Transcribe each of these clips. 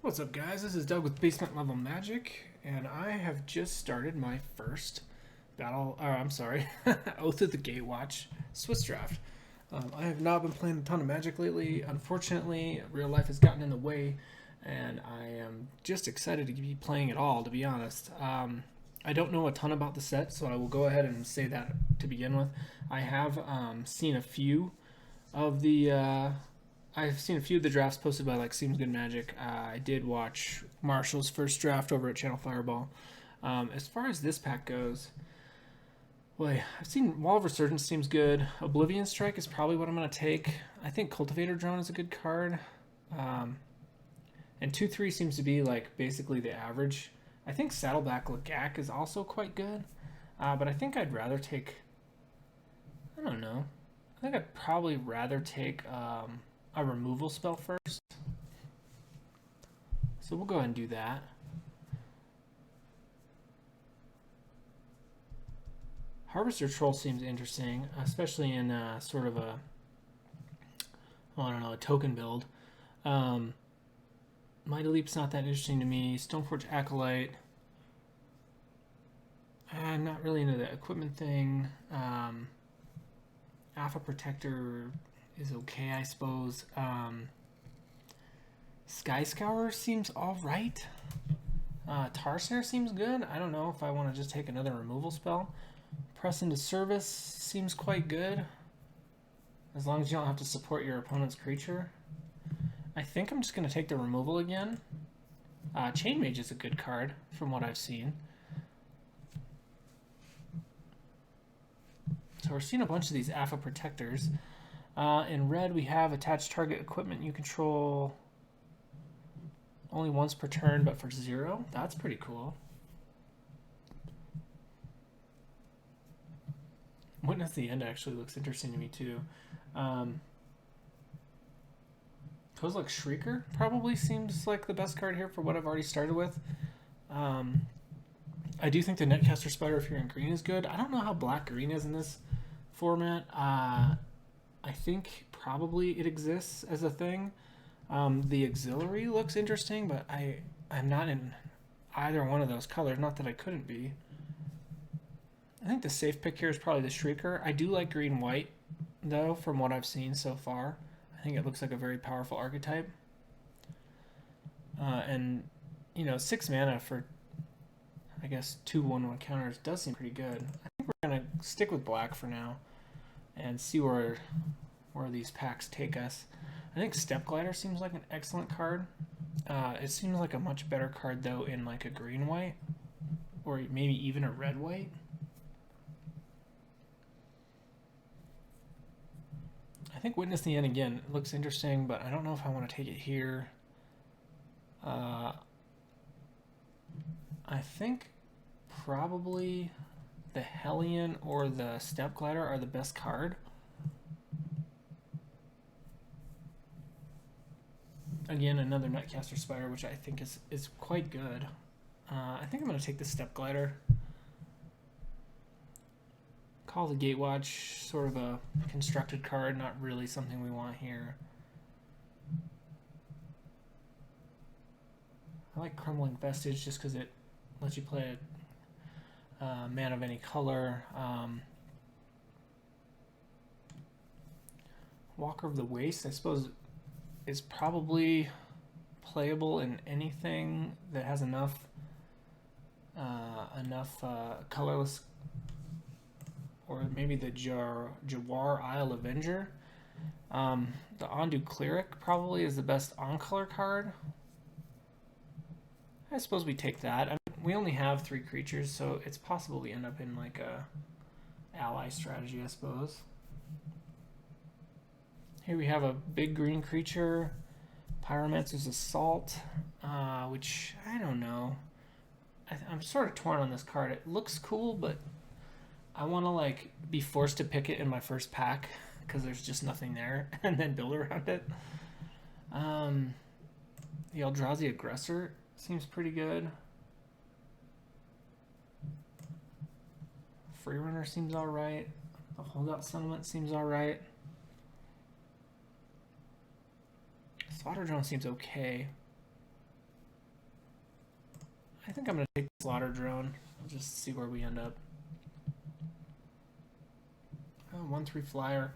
What's up, guys? This is Doug with Basement Level Magic, and I have just started my first Oath of the Gatewatch Swiss draft. I have not been playing a ton of Magic lately. Unfortunately, real life has gotten in the way, and I am just excited to be playing it all, to be honest. I don't know a ton about the set, so I will go ahead and say that to begin with. I have seen a few of the I've seen a few of the drafts posted by Seems Good Magic. I did watch Marshall's first draft over at Channel Fireball. As far as this pack goes, boy, I've seen Wall of Resurgence seems good. Oblivion Strike is probably what I'm going to take. I think Cultivator Drone is a good card. And 2-3 seems to be basically the average. I think Saddleback Lagak is also quite good. But I think I'd rather take... I don't know. I think I'd probably rather take... a removal spell first. So we'll go ahead and do that. Harvester Troll seems interesting, especially in sort of a, a token build. Mighty Leap's not that interesting to me. Stoneforge Acolyte. I'm not really into the equipment thing. Alpha Protector is okay, I suppose. Sky Scourer seems alright. Tarsnare seems good. I don't know if I want to just take another removal spell. Press into Service seems quite good, as long as you don't have to support your opponent's creature. I think I'm just going to take the removal again. Chain Mage is a good card, from what I've seen. So we're seeing a bunch of these Alpha Protectors. In red, we have attach target equipment you control only once per turn, but for 0. That's pretty cool. Witness the End actually looks interesting to me, too. Kozilek Shrieker probably seems like the best card here for what I've already started with. I do think the Netcaster Spider, if you're in green, is good. I don't know how black-green is in this format. I think probably it exists as a thing. The Auxiliary looks interesting, but I'm not in either one of those colors. Not that I couldn't be. I think the safe pick here is probably the Shrieker. I do like green-white, though, from what I've seen so far. I think it looks like a very powerful archetype. And, 6 mana for, I guess, 2/1/1 counters does seem pretty good. I think we're going to stick with black for now and see where these packs take us. I think Step Glider seems like an excellent card. It seems like a much better card, though, in a green-white, or maybe even a red-white. I think Witness the End, again, looks interesting, but I don't know if I want to take it here. I think probably the Hellion or the Step Glider are the best card. Again, another Netcaster Spider, which I think is quite good. I think I'm going to take the Step Glider. Call the Gatewatch sort of a constructed card, not really something we want here. I like Crumbling Vestige just because it lets you play a man of any color. Walker of the Waste, I suppose, is probably playable in anything that has enough colorless, or maybe the Jawar Isle Avenger. The Ondu Cleric probably is the best on-color card. I suppose we take that. I mean, we only have 3 creatures, so it's possible we end up in a ally strategy, I suppose. Here we have a big green creature, Pyromancer's Assault, which I don't know. I'm sort of torn on this card. It looks cool, but I want to be forced to pick it in my first pack because there's just nothing there, and then build around it. The Eldrazi Aggressor seems pretty good. Freerunner seems alright. The Holdout Settlement seems alright. Slaughter Drone seems okay. I think I'm going to take the Slaughter Drone. I'll just see where we end up. Oh, 1/3 flyer.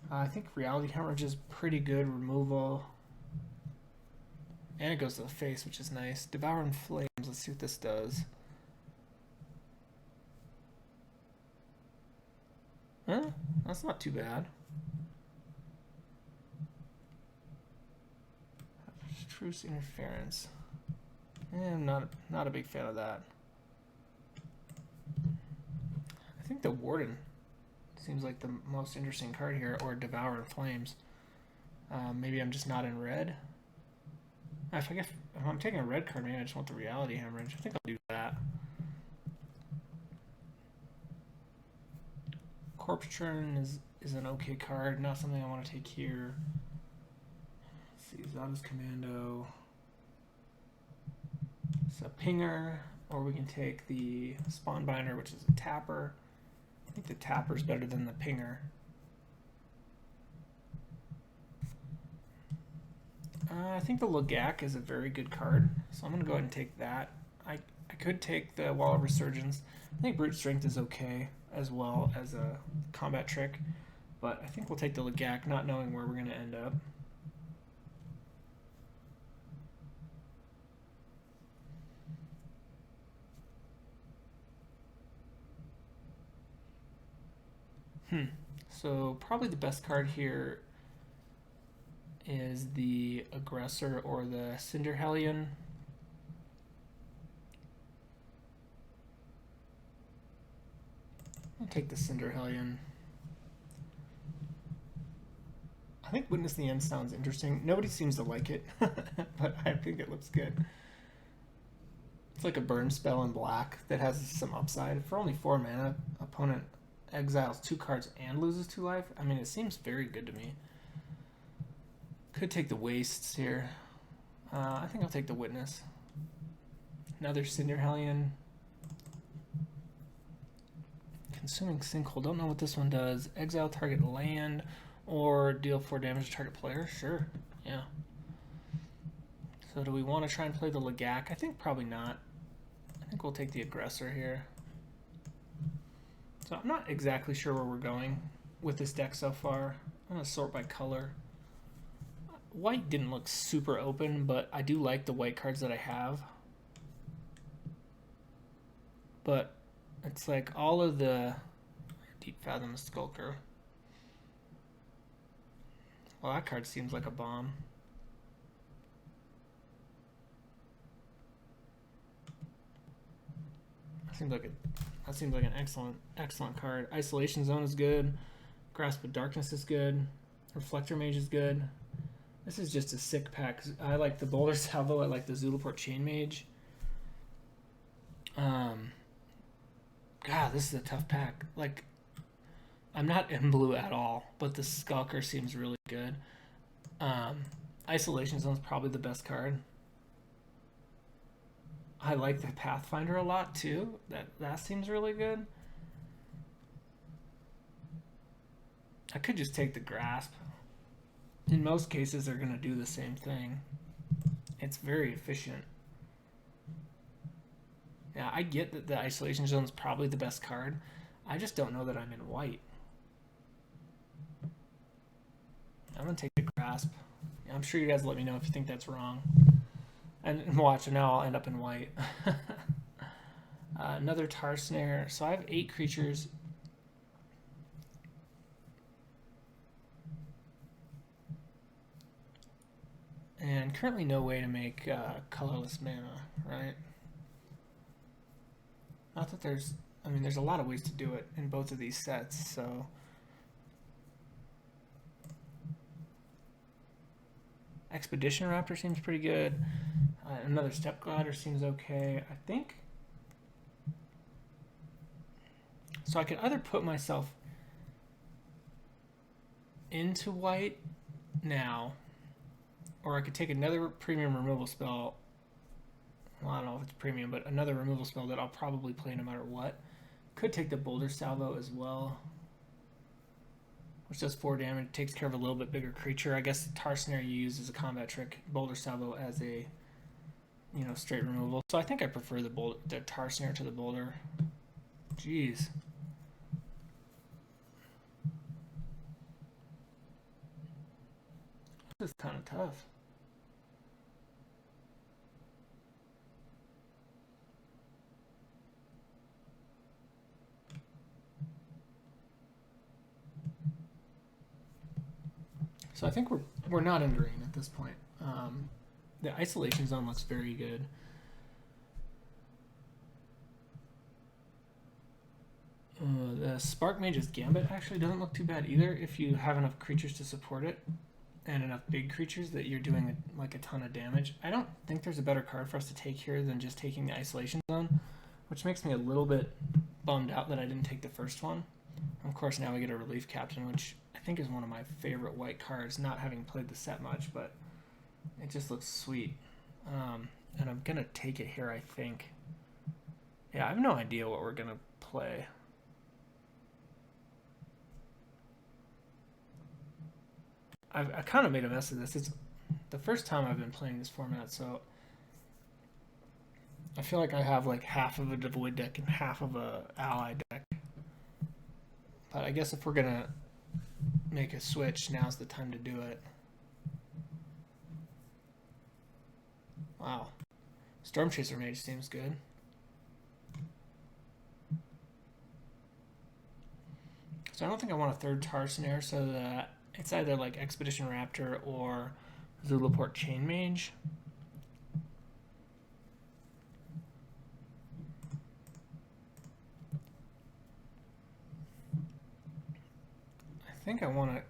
I think Reality Hemorrhage is pretty good removal. And it goes to the face, which is nice. Devouring Flames. Let's see what this does. Huh? That's not too bad. Truce Interference. I'm not a big fan of that. I think the Warden seems like the most interesting card here, or Devouring Flames. Maybe I'm just not in red. If I'm taking a red card, maybe I just want the Reality Hemorrhage. I think I'll do that. Corpse Churn is an okay card, not something I want to take here. Let's see, Zada's Commando. It's a Pinger, or we can take the Spawnbinder, which is a tapper. I think the tapper's better than the Pinger. I think the Lagak is a very good card, so I'm going to go ahead and take that. I could take the Wall of Resurgence. I think Brute Strength is okay, as well as a combat trick, but I think we'll take the Lagak, not knowing where we're going to end up. So probably the best card here is the Aggressor or the Cinder Hellion. I'll take the Cinder Hellion. I think Witness the End sounds interesting. Nobody seems to like it, but I think it looks good. It's like a burn spell in black that has some upside. For only 4 mana, opponent exiles 2 cards and loses 2 life. I mean, it seems very good to me. Could take the Wastes here. I think I'll take the Witness. Another Cinder Hellion. Consuming Sinkhole. Don't know what this one does. Exile target land or deal 4 damage to target player. Sure. Yeah. So do we want to try and play the Lagak? I think probably not. I think we'll take the Aggressor here. So I'm not exactly sure where we're going with this deck so far. I'm going to sort by color. White didn't look super open, but I do like the white cards that I have. But it's like all of the Deep Fathom Skulker. Well, that card seems like a bomb. That seems like an excellent card. Isolation Zone is good. Grasp of Darkness is good. Reflector Mage is good. This is just a sick pack. I like the Boulder Salvo. I like the Zulaport Chain Mage. God, this is a tough pack. Like, I'm not in blue at all, but the Skulker seems really good. Isolation Zone is probably the best card. I like the Pathfinder a lot too. That seems really good. I could just take the Grasp. In most cases, they're going to do the same thing. It's very efficient. Yeah, I get that the Isolation Zone is probably the best card. I just don't know that I'm in white. I'm going to take the Grasp. I'm sure you guys let me know if you think that's wrong. And watch, now I'll end up in white. Another Tar Snare. So I have 8 creatures. And currently no way to make colorless mana, right? Not that there's a lot of ways to do it in both of these sets, so. Expedition Raptor seems pretty good. Another Step Glider seems okay, I think. So I could either put myself into white now, or I could take another premium removal spell. Well, I don't know if it's premium, but another removal spell that I'll probably play no matter what. Could take the Boulder Salvo as well, which does 4 damage, takes care of a little bit bigger creature. I guess the Tar Snare you use as a combat trick, Boulder Salvo as a straight removal. So I think I prefer the tar snare to the boulder. Jeez. This is kind of tough. So I think we're not in green at this point. The isolation zone looks very good. The Spark Mage's Gambit actually doesn't look too bad either if you have enough creatures to support it and enough big creatures that you're doing like a ton of damage. I don't think there's a better card for us to take here than just taking the isolation zone, which makes me a little bit bummed out that I didn't take the first one. And of course, now we get a Relief Captain, which I think is one of my favorite white cards, not having played the set much, but it just looks sweet. And I'm going to take it here, I think. Yeah, I have no idea what we're going to play. I kind of made a mess of this. It's the first time I've been playing this format, so I feel like I have like half of a Devoid deck and half of a Ally deck. But I guess if we're going to make a switch, now's the time to do it. Wow. Storm Chaser Mage seems good. So I don't think I want a third tar snare, so that it's either like Expedition Raptor or Zulaport Chain Mage. I think I want to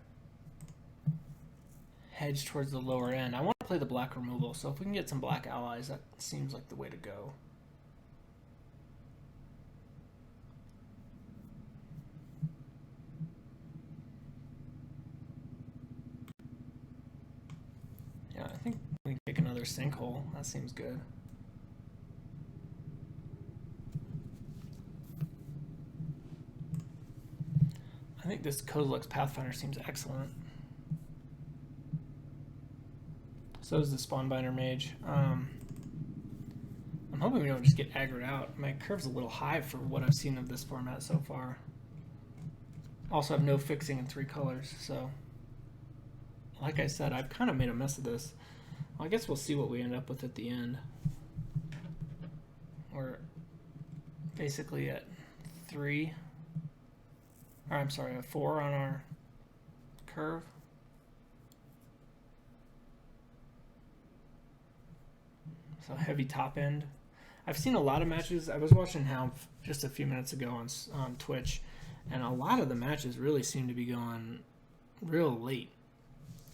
hedge towards the lower end. I want to play the black removal, so if we can get some black allies, that seems like the way to go. Yeah, I think we can take another sinkhole. That seems good. I think this Kozilek's Pathfinder seems excellent. So is the Spawnbinder Mage. I'm hoping we don't just get aggroed out. My curve's a little high for what I've seen of this format so far. Also have no fixing in 3 colors, so like I said, I've kind of made a mess of this. Well, I guess we'll see what we end up with at the end. We're basically at 3, or I'm sorry, a 4 on our curve. So heavy top end. I've seen a lot of matches. I was watching Halv just a few minutes ago on Twitch, and a lot of the matches really seem to be going real late.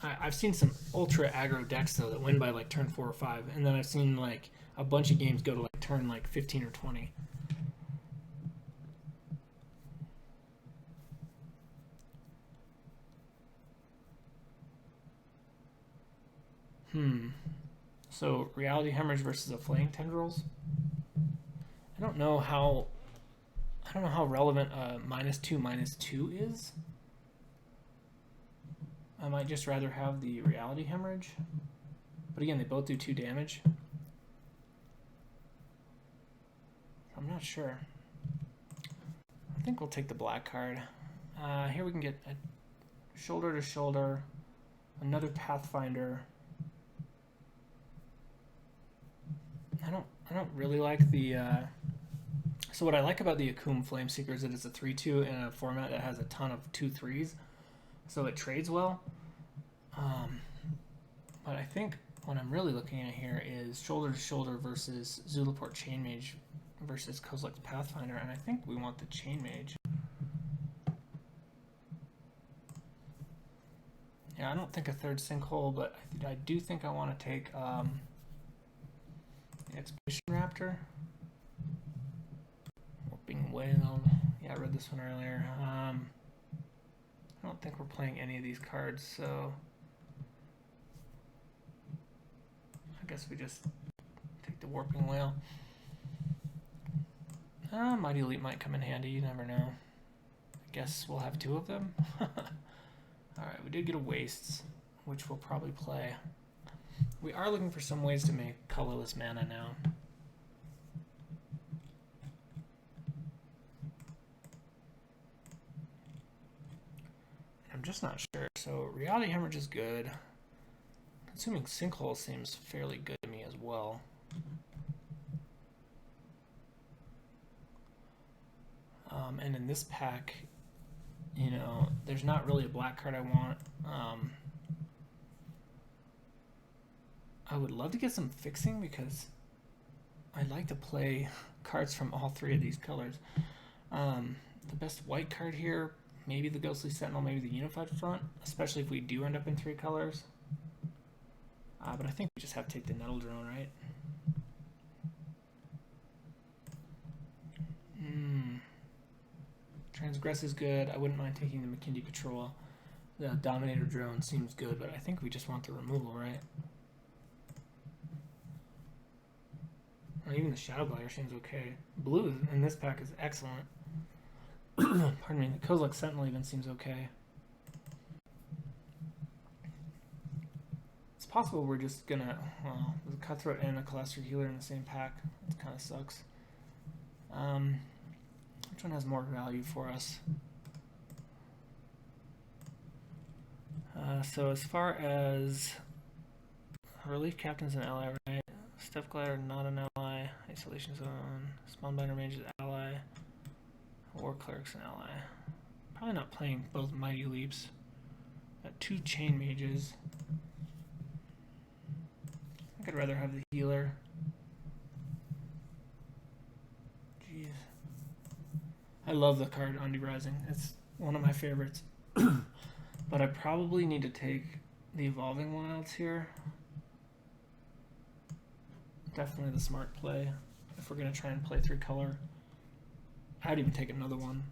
I've seen some ultra aggro decks though that win by like turn 4 or 5, and then I've seen like a bunch of games go to like turn like 15 or 20. So Reality Hemorrhage versus a Flaying Tendrils. I don't know how relevant -2/-2 is. I might just rather have the Reality Hemorrhage. But again, they both do 2 damage. I'm not sure. I think we'll take the black card. Here we can get a shoulder to shoulder, another Pathfinder. I don't really like the so what I like about the Akum Flameseeker is that it's a 3/2 in a format that has a ton of 2/3s, so it trades well. But I think what I'm really looking at here is shoulder to shoulder versus Zulaport Chain Mage versus Kozilek's Pathfinder, and I think we want the Chain Mage. Yeah, I don't think a third sinkhole, but I do think I want to take Expedition Raptor. Warping Whale. Yeah, I read this one earlier. I don't think we're playing any of these cards, so I guess we just take the Warping Whale. Mighty Elite might come in handy, you never know. I guess we'll have 2 of them. Alright, we did get a Wastes, which we'll probably play. We are looking for some ways to make colorless mana now. I'm just not sure. So Reality Hemorrhage is good. Consuming Sinkhole seems fairly good to me as well. And in this pack, you know, there's not really a black card I want. I would love to get some fixing because I like to play cards from all three of these colors. The best white card here, maybe the Ghostly Sentinel, maybe the Unified Front, especially if we do end up in three colors. But I think we just have to take the Nettle Drone, right? Transgress is good. I wouldn't mind taking the McKindy Patrol. The Dominator Drone seems good, but I think we just want the removal, right? Or even the Shadow Glider seems okay. Blue in this pack is excellent. Pardon me, the Kozilek Sentinel even seems okay. It's possible we're just gonna, well, there's a Cutthroat and a Cholestra Healer in the same pack. It kind of sucks. Which one has more value for us? So as far as Relief Captain's an ally, right? Stealth Glider, not an ally. Isolation Zone. Spawnbinder Mage is ally. War Cleric's an ally. Probably not playing both Mighty Leaps. Got two Chain Mages. I think I'd rather have the Healer. Jeez. I love the card Undi Rising. It's one of my favorites. But I probably need to take the Evolving Wilds here. Definitely the smart play if we're going to try and play three color. I'd even take another one.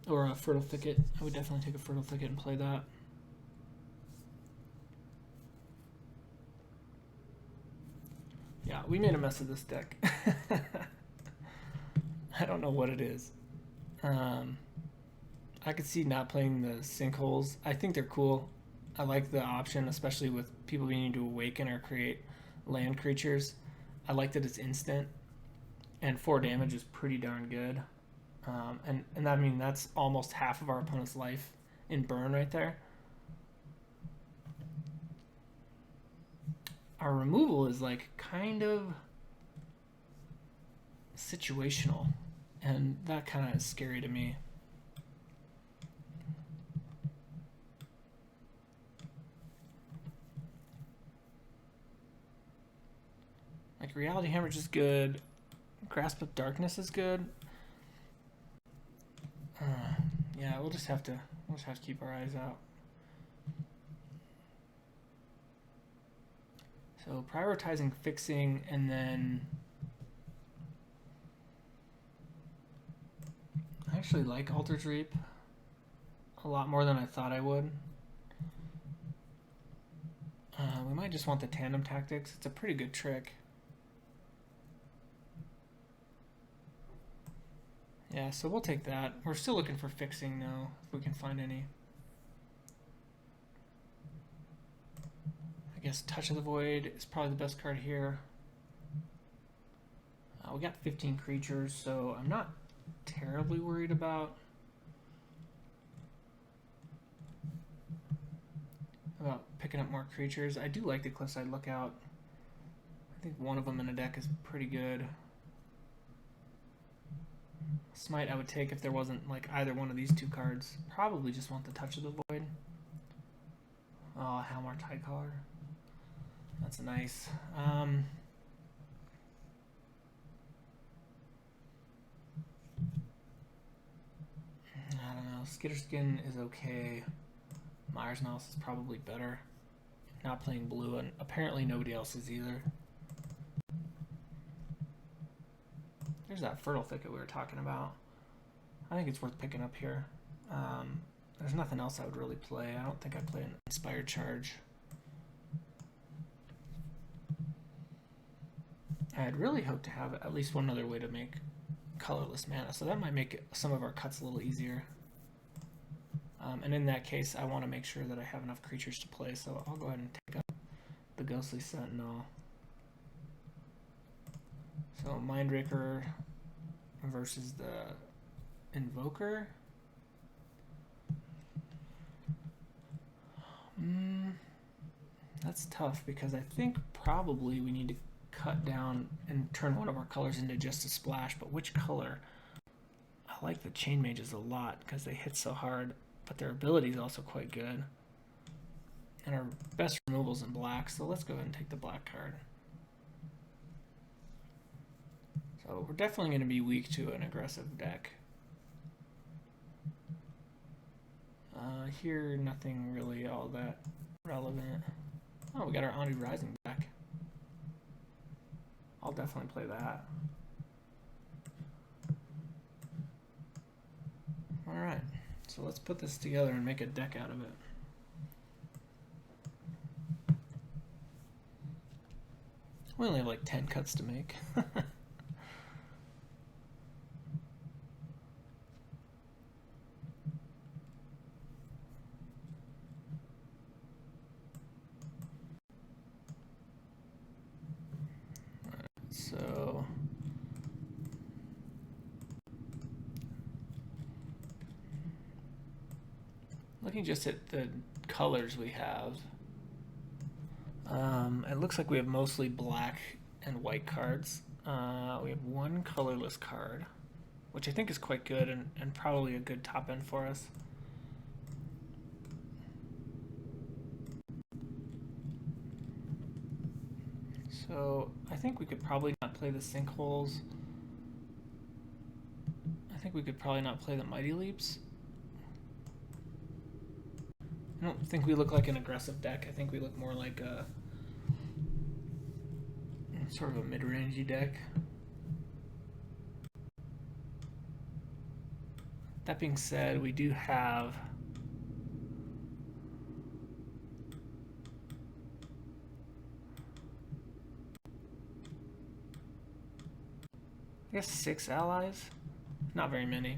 Or a Fertile Thicket. I would definitely take a Fertile Thicket and play that. Yeah, we made a mess of this deck. I don't know what it is. I could see not playing the Sinkholes. I think they're cool. I like the option, especially with people needing to awaken or create land creatures. I like that it's instant, and 4 damage is pretty darn good. And I mean, that's almost half of our opponent's life in burn right there. Our removal is like kind of situational, and that kind of is scary to me. Like Reality Hemorrhage is good, Grasp of Darkness is good. Yeah, we'll just have to keep our eyes out. So prioritizing fixing, and then I actually like Alter's Reap a lot more than I thought I would. We might just want the Tandem Tactics. It's a pretty good trick. Yeah, so we'll take that. We're still looking for fixing though, if we can find any. I guess Touch of the Void is probably the best card here. We got 15 creatures, so I'm not terribly worried about picking up more creatures. I do like the Cliffside Lookout. I think one of them in a deck is pretty good. Smite I would take if there wasn't like either one of these two cards. Probably just want the Touch of the Void. Oh, Halmar Tidecaller. That's nice. I don't know. Skitterskin is okay. Myers Mouse is probably better. Not playing blue, and apparently nobody else is either. There's that Fertile Thicket we were talking about. I think it's worth picking up here. There's nothing else I would really play. I don't think I'd play an Inspired Charge. I had really hoped to have at least one other way to make colorless mana, so that might make some of our cuts a little easier. And in that case, I want to make sure that I have enough creatures to play, so I'll go ahead and take up the Ghostly Sentinel. So Mindraker versus the Invoker. That's tough because I think probably we need to cut down and turn one of our colors into just a splash, but which color? I like the Chain Mages a lot because they hit so hard, but their ability is also quite good. And our best removal's in black, so let's go ahead and take the black card. So we're definitely going to be weak to an aggressive deck. Here, nothing really all that relevant. Oh, we got our Andu Rising back. I'll definitely play that. Alright, so let's put this together and make a deck out of it. We only have like 10 cuts to make. So looking just at the colors we have, it looks like we have mostly black and white cards. We have one colorless card, which I think is quite good and probably a good top end for us. So I think we could probably not play the Sinkholes. I think we could probably not play the Mighty Leaps. I don't think we look like an aggressive deck. I think we look more like a sort of a mid-rangey deck. That being said, we do have I guess 6 allies. Not very many.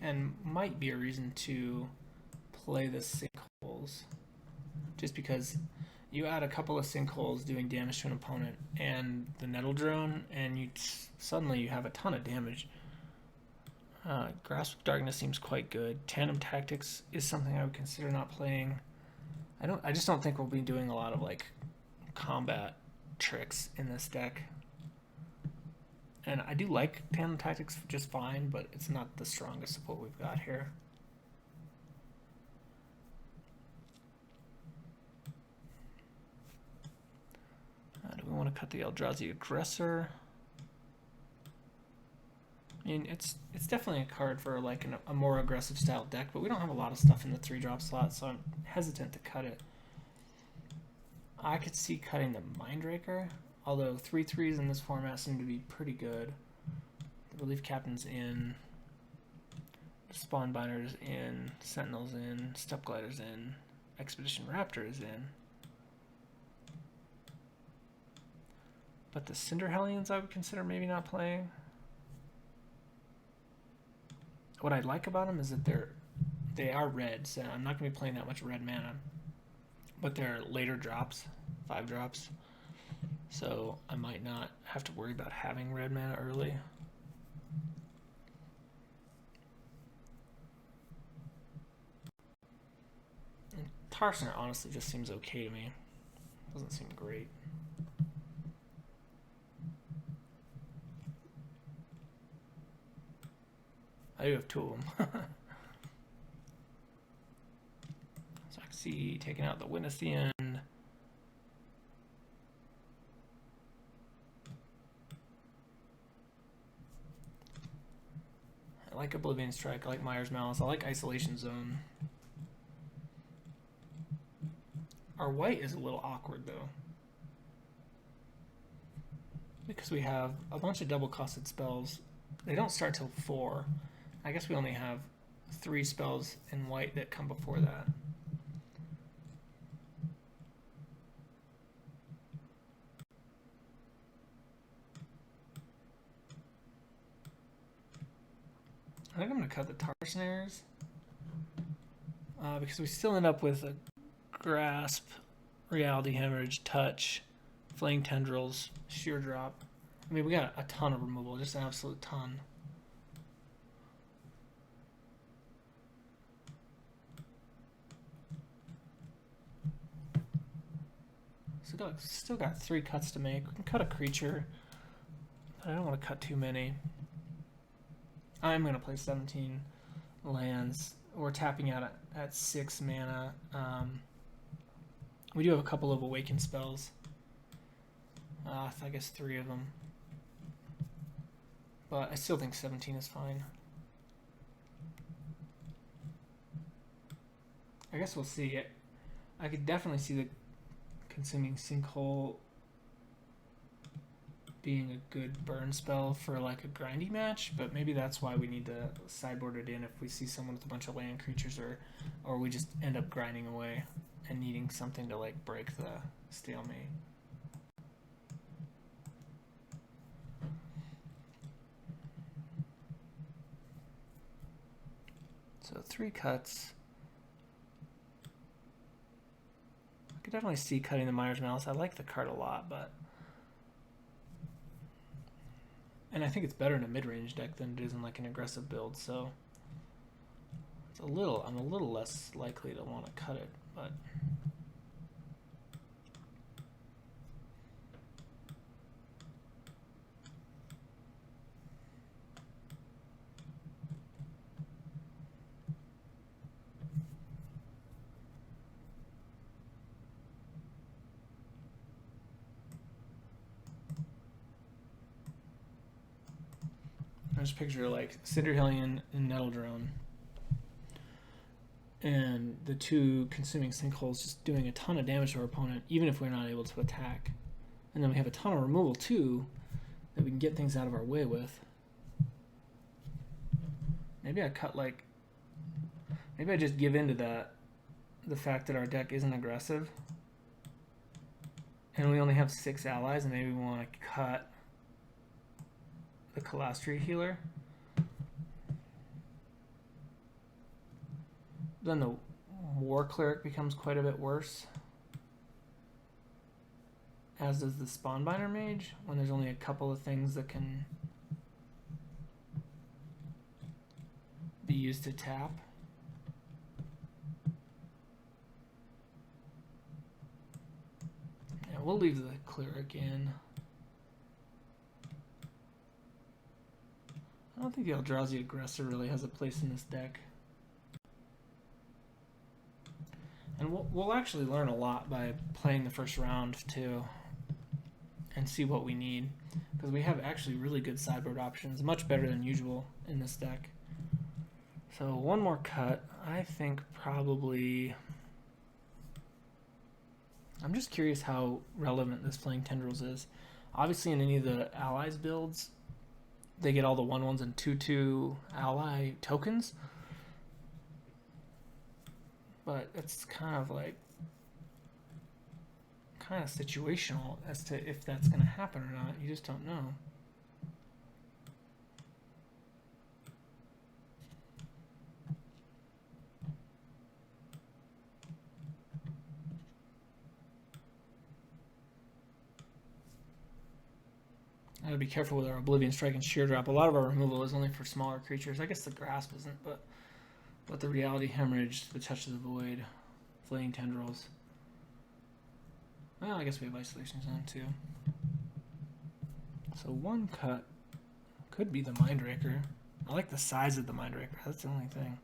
And might be a reason to play the Sinkholes. Just because you add a couple of Sinkholes doing damage to an opponent and the Nettle Drone, and suddenly you have a ton of damage. Grasp of Darkness seems quite good. Tandem Tactics is something I would consider not playing. I just don't think we'll be doing a lot of like combat tricks in this deck. And I do like Tandem Tactics just fine, but it's not the strongest of what we've got here. Do we want to cut the Eldrazi Aggressor? I mean, it's definitely a card for like a more aggressive style deck, but we don't have a lot of stuff in the 3-drop slot, so I'm hesitant to cut it. I could see cutting the Mindraker, although 3/3s in this format seem to be pretty good. The Relief Captain's in, Spawnbinder's in, Sentinel's in, Steppe Glider's in, Expedition Raptor is in. But the Cinder Hellions I would consider maybe not playing. What I like about them is that they are red, so I'm not going to be playing that much red mana. But they're later drops, 5 drops. So I might not have to worry about having red mana early. And Tarsier honestly just seems okay to me. Doesn't seem great. I do have 2 of them. So I can see taking out the Winnistian. I like Oblivion Strike, I like Myers Malice, I like Isolation Zone. Our white is a little awkward though, because we have a bunch of double-costed spells. They don't start till 4. I guess we only have 3 spells in white that come before that. I think I'm going to cut the tar snares because we still end up with a grasp, reality hemorrhage, touch, flaying tendrils, sheer drop. I mean, we got a ton of removal, just an absolute ton. Still got 3 cuts to make. We can cut a creature, but I don't want to cut too many. I'm going to play 17 lands. We're tapping out at 6 mana. We do have a couple of awakened spells. I guess 3 of them. But I still think 17 is fine. I guess we'll see it. I could definitely see the Consuming Sinkhole being a good burn spell for like a grindy match, but maybe that's why we need to sideboard it in if we see someone with a bunch of land creatures, or we just end up grinding away and needing something to like break the stalemate. So 3 cuts. I could definitely see cutting the Mire's Malice. I like the card a lot, and I think it's better in a mid-range deck than it is in like an aggressive build, so I'm a little less likely to want to cut it, but I just picture like Cinderhellion and Nettle Drone, and the 2 Consuming Sinkholes just doing a ton of damage to our opponent, even if we're not able to attack. And then we have a ton of removal too, that we can get things out of our way with. Maybe I just give in to the fact that our deck isn't aggressive, and we only have 6 allies, and maybe we want to cut the Calastria Healer. Then the War Cleric becomes quite a bit worse, as does the Spawnbinder Mage, when there's only a couple of things that can be used to tap. Yeah, we'll leave the Cleric in. I don't think the Eldrazi Aggressor really has a place in this deck. And we'll actually learn a lot by playing the first round too, and see what we need, because we have actually really good sideboard options, much better than usual in this deck. So 1 more cut. I think probably... I'm just curious how relevant this Flaying Tendrils is. Obviously in any of the allies builds, they get all the 1/1s and 2/2 ally tokens, but it's kind of situational as to if that's going to happen or not. You just don't know. I gotta be careful with our Oblivion Strike and Sheer Drop. A lot of our removal is only for smaller creatures. I guess the Grasp isn't, but the Reality Hemorrhage, the Touch of the Void, Flaying Tendrils. Well, I guess we have Isolation Zone too. So 1 cut could be the Mindraker. I like the size of the Mindraker. That's the only thing.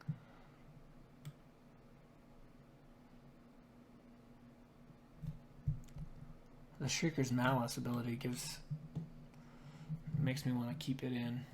The Shrieker's Malice ability makes me want to keep it in.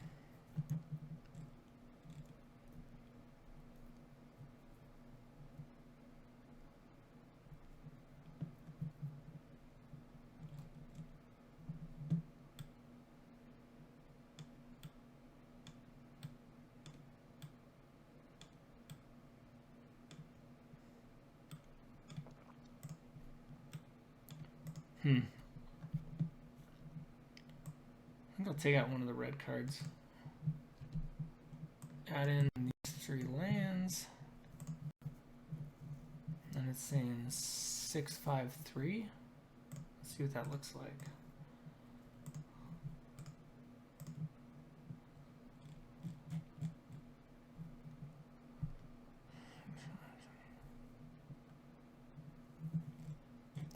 I think I'll take out one of the red cards. add in these 3 lands. And it's saying 653. Let's see what that looks like.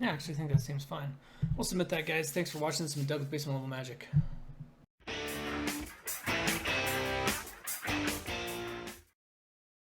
Yeah, I actually think that seems fine. We'll submit that, guys. Thanks for watching. This has been Doug with Basement Level Magic.